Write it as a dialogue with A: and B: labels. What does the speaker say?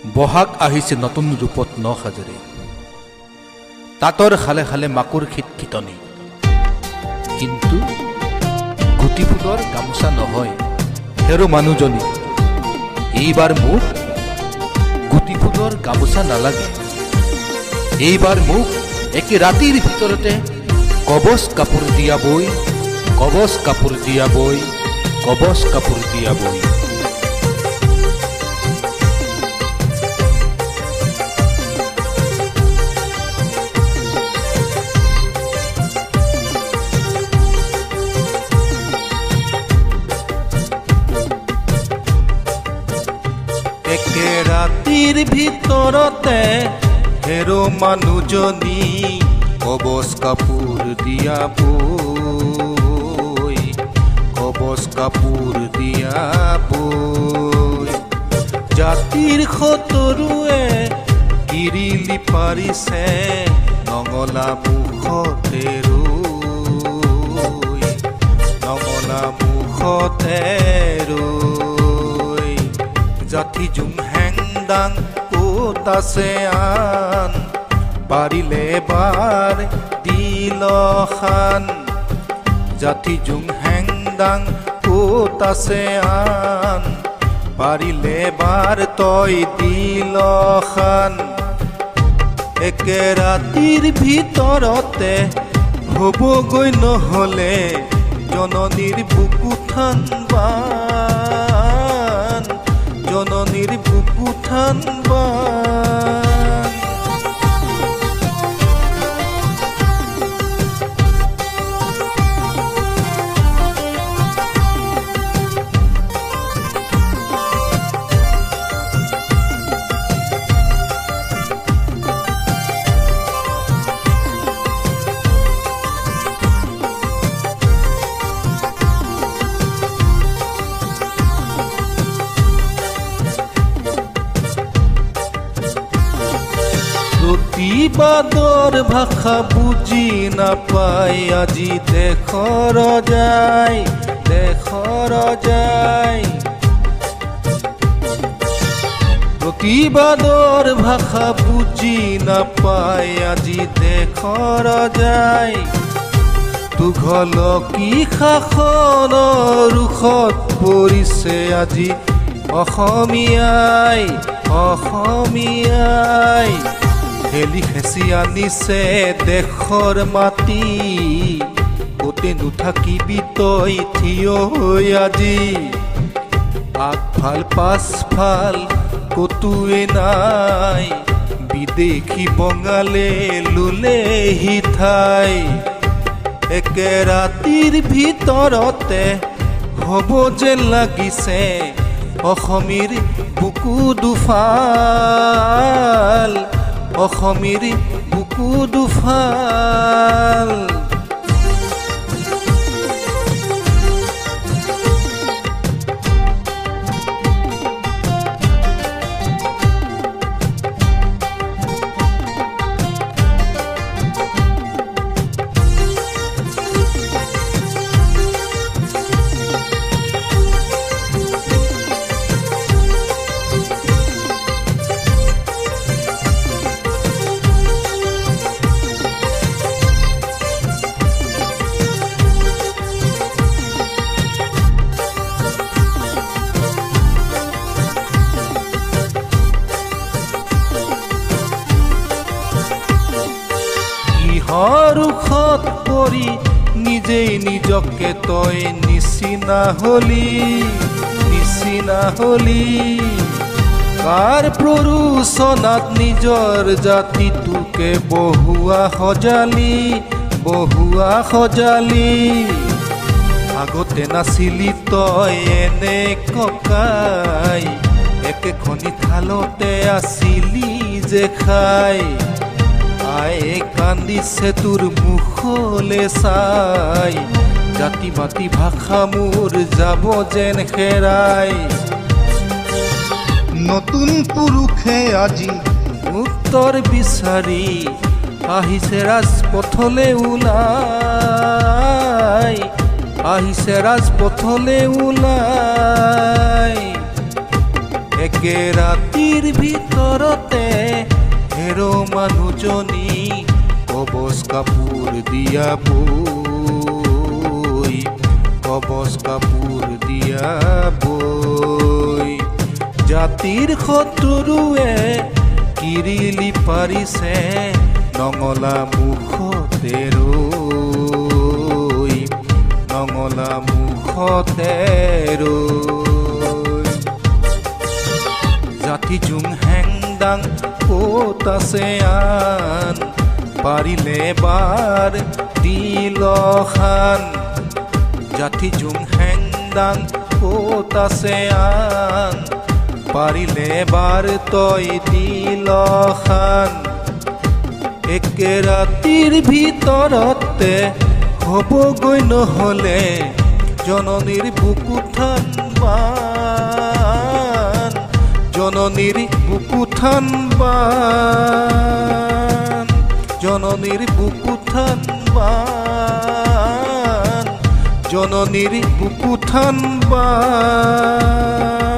A: বহাগ আহিছে নতুন ৰূপত ন সাজেৰে, তাঁতৰ খালে খালে মাকুৰ খিটখিটনি। কিন্তু গুটি ফুলৰ গামোচা নহয় হেৰো মানুহজনী, এইবাৰ মোক গুটি ফুলৰ গামোচা নালাগে। এইবাৰ মোক একে ৰাতিৰ ভিতৰতে কবচ কাপোৰ দিয়া বৈ, কবচ কাপোৰ দিয়া বৈ, কবচ কাপোৰ দিয়া বৈ।
B: একে ৰাতিৰ ভিতৰতে হেৰো মানুহজনী কবচ কাপোৰ দিয়া বৈ, কবচ কাপোৰ দিয়া বৈ। জাতিৰ শতৰুৱে কিৰিলি পাৰিছে নঙলা মুখতে ৰৈ, নঙলা মুখতে ৰৈ। জাতি জুম হেংদাং ক'ত আছে আন, পাৰিলে বাৰ দিল খান। জাতি জুম হেংদাং ক'ত আছে আন, পাৰিলে বাৰ তই দিল খান। একে ৰাতিৰ ভিতৰতে হ'বগৈ নহ'লে জননীৰ বুকু থান বান, জননীৰ বুকু থান বান। প্ৰতিবাদৰ ভাষা বুজি নাপায় আজি দেশৰ যায়, দেশৰ যায়। প্ৰতিবাদৰ ভাষা বুজি নাপায় আজি দেশৰ যায়। তুঘলকি শাসনৰ ৰোষত পৰিছে আজি অসমীয়াই, অসমীয়াই। ঠেলি খেচি আনিছে দেশৰ মাটি, ক'তে নুথাকিবি তই থিয় হৈ আজি। আগফাল পাছফাল ক'তোৱে নাই, বিদেশী বঙালে লুলেহি ঠাই। একে ৰাতিৰ ভিতৰতে হ'ব যেন লাগিছে অসমীৰ বুকু দুফাল, অসমীৰ বুকু দুফাল। ৰুখত পৰি নিজেই নিজকে তই নিচিনা হলি, নিচিনা হলি। কাৰ প্ৰৰোচনাত নিজৰ জাতিটোকে বহুৱা সজালি, বহুৱা সজালি। আগতে নাছিলি তই এনে ককাই, একেখনি থালতে আছিলি যে খাই। আয়ে কান্দিছে তোৰ মুখলে চাই, জাতি মাতি ভাষা মোৰ যাব যেন হেৰাই। নতুন পুৰুষে আজি উত্তৰ বিচাৰি আহিছে ৰাজপথলে ওলাই, আহিছে ৰাজপথলে ওলাই। একে ৰাতিৰ ভিতৰতে হেৰ' মানুহজনী কবচ কাপোৰ দিয়া বৈ, কবচ কাপোৰ দিয়া বৈ। জাতিৰ শত্ৰুৱে কিৰিলি পাৰিছে নঙলা মুখতে ৰৈ, নঙলা মুখতে ৰৈ। জাতি জুং হেংদাং ক'ত আছে আন, পাৰিলে বাৰ দিলখান। জাতি জুং হেংদাং ক'ত আছে আন, পাৰিলে বাৰ তই দিলখান। একে ৰাতিৰ ভিতৰতে হ'বগৈ নহ'লে জননীৰ বুকুঠান বান, জননীৰ বুকুঠান বান, জননীৰ বুকুঠান বান, জননীৰ বুকুঠান বান।